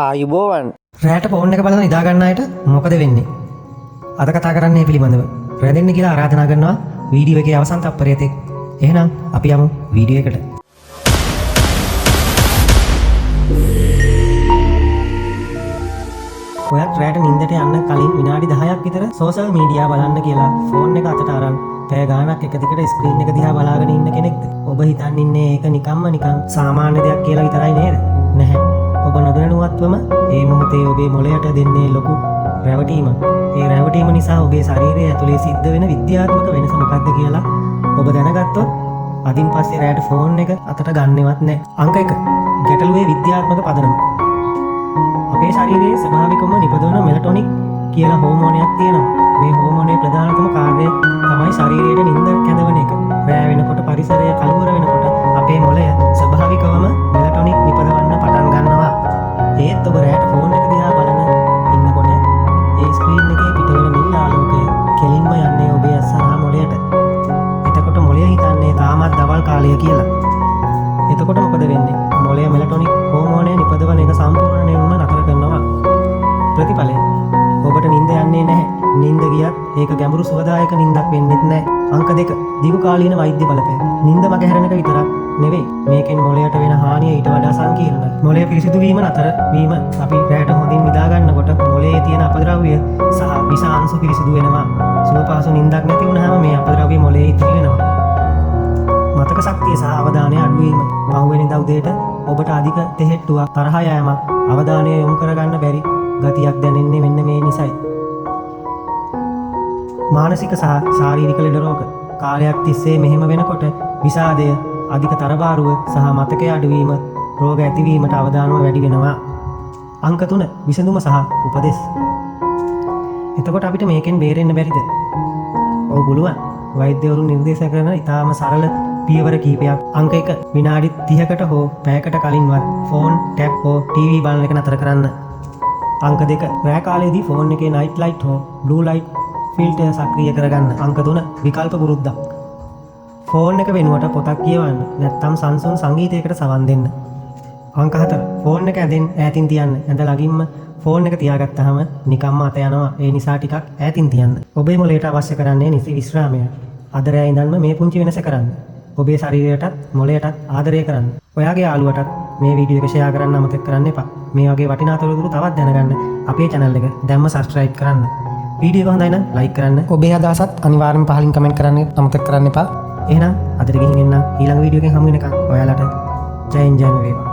ආයුබෝවන්. රෑට ෆෝන් එක බලන නිදා ගන්න අයට මොකද වෙන්නේ? අද කතා කරන්නේ පිළිබඳව. රැඳෙන්න කියලා ආරාධනා කරනවා වීඩියෝ එකේ අවසන් තත්පරයත් එක්ක. එහෙනම් අපි යමු වීඩියෝ එකට. ඔයත් රෑට නිින්දට යන්න කලින් විනාඩි 10ක් විතර සෝෂල් මීඩියා බලන්න කියලා ෆෝන් එක අතට අරන් පැය ගාණක් එක දිගට ස්ක්‍රීන් එක දිහා බලාගෙන ඉන්න කෙනෙක්ද? ඔබ හිතන් ඉන්නේ ඒක නිකන් සාමාන්‍ය දෙයක් කියලා විතරයි නේද? නැහැ. ඔබ නොදැනුවත්වම මේ මොහොතේ ඔබේ මොළයට දෙන්නේ ලොකු රැවටීමක්. ඒ රැවටීම නිසා ඔබේ ශරීරය ඇතුලේ සිද්ධ වෙන විද්‍යාත්මක වෙනස මොකක්ද කියලා ඔබ දැනගත්තොත් අදින් පස්සේ රෑට ෆෝන් එක අතට ගන්නවත් නැහැ. අංක 1. ගැටලුවේ විද්‍යාත්මක පදනම. අපේ ශරීරයේ ස්වභාවිකවම නිපදවන මෙලටොනික් කියලා හෝමෝනයක් තියෙනවා. මේ හෝමෝනයේ ප්‍රධානතම කාර්යය තමයි ශරීරයේ නිින්ද කැඳවන එක. රෑ වෙනකොට පරිසරය කලවර වෙනකොට අපේ මොළය ස්වභාවිකවම මෙලටොනික් නිපදවන්න පටන් ගන්නවා. ඒත් ඔබ රෑට ෆෝන් එක දිහා බලන ඉන්නකොට ඒ ස්ක්‍රීන් එකේ පිටවෙන නිල් ආලෝකය කෙලින්ම යන්නේ ඔබේ ඇස් සහ මොළයට. එතකොට මොළය හිතන්නේ තාමත් දවල් කාලය කියලා. එතකොට මොකද වෙන්නේ? මොළය මෙලටොනික් හෝමෝනය නිපදවන එක සම්පූර්ණයෙන්ම නතර කරනවා. ප්‍රතිඵලය ඔබට නිින්ද යන්නේ නැහැ. නිින්ද ගියත් ඒක ගැඹුරු සුවදායක නිින්දක් වෙන්නෙත් නැහැ. අංක 2. දිගු කාලීන වෛද්‍ය බලපෑම. නිින්ද මගහැරෙන එක විතරක් නෙවෙයි. මේකෙන් මොළයට වෙන හානිය ඊට වඩා සංකීර්ණයි. මොළය පිරිසිදු වීම නතර වීම අපි රැට හොඳින් නිදා ගන්නකොට මොළයේ තියෙන අපද්‍රව්‍ය සහ විස අංශු පිරිසිදු වෙනවා. සුවපහසු නිින්දක් නැති වුනහම මේ අපද්‍රව්‍ය මොළයේ ඉතිරි වෙනවා. මතක ශක්තිය සහ අවධානය අඩු වීම. පහුවෙනිදා උදේට ඔබට අධික තෙහෙට්ටුවක් තරහ යෑමක් අවධානය යොමු කරගන්න බැරි ගතියක් දැනෙන්නේ මෙන්න මේ නිසයි. මානසික සහ ශාරීරික ලෙඩ රෝග. කාලයක් තිස්සේ මෙහෙම වෙනකොට විෂාදය, අධික තරබාරුව සහ මතකයේ අඩුවීම, රෝග ඇතිවීමට අවදානම වැඩි වෙනවා. අංක 3. විසඳුම සහ උපදෙස්. එතකොට අපිට මේකෙන් බේරෙන්න බැරිද? ඔව් පුළුවන්. වෛද්‍යවරු නිර්දේශ කරන ඉතාම සරල පියවර කීපයක්. අංක 1. විනාඩි 30කට හෝ පැයකට කලින්වත් ෆෝන්, ටැබ් හෝ ටීවී බලන එක නතර කරන්න. අංක 2. රෑ කාලයේදී ෆෝන් එකේ නයිට් ලයිට් හෝ බ්ලූ ලයිට් ෆිල්ටර් සක්‍රිය කරගන්න. අංක 3. විකල්ප පුරුද්දක්. ෆෝන් එක වෙනුවට පොතක් කියවන්න, නැත්නම් සංසුන් සංගීතයකට සවන් දෙන්න. අංක 4. ෆෝන් එක ඇඳෙන් ඈතින් තියන්න. ඇඳ ළඟින්ම ෆෝන් එක තියාගත්තාම නිකම්ම අත යනවා. ඒ නිසා ටිකක් ඈතින් තියන්න. ඔබේ මොළයට අවශ්‍ය කරන්නේ නිසි විශ්‍රාමය. අද රෑ ඉඳන්ම මේ පුංචි වෙනස කරන්න. ඔබේ ශරීරයටත් මොළයටත් ආදරය කරන්න. ඔයාගේ යාළුවටත් මේ වීඩියෝ එක ෂෙයා කරන්න අමතක කරන්න එපා. මේ වගේ වටිනා තොරතුරු තවත් දැනගන්න අපේ channel එක දැම්ම subscribe කරන්න. වීඩියෝ එක හොඳයි නම් like කරන්න. ඔබේ අදහසත් අනිවාර්යෙන්ම පහලින් comment කරන්න අමතක කරන්න එපා. එහෙනම් අදට ගිහින් එන්න ඊළඟ වීඩියෝ එකෙන් හමු වෙනකන් ඔයාලට ජයෙන් ජයෙන් වේවා.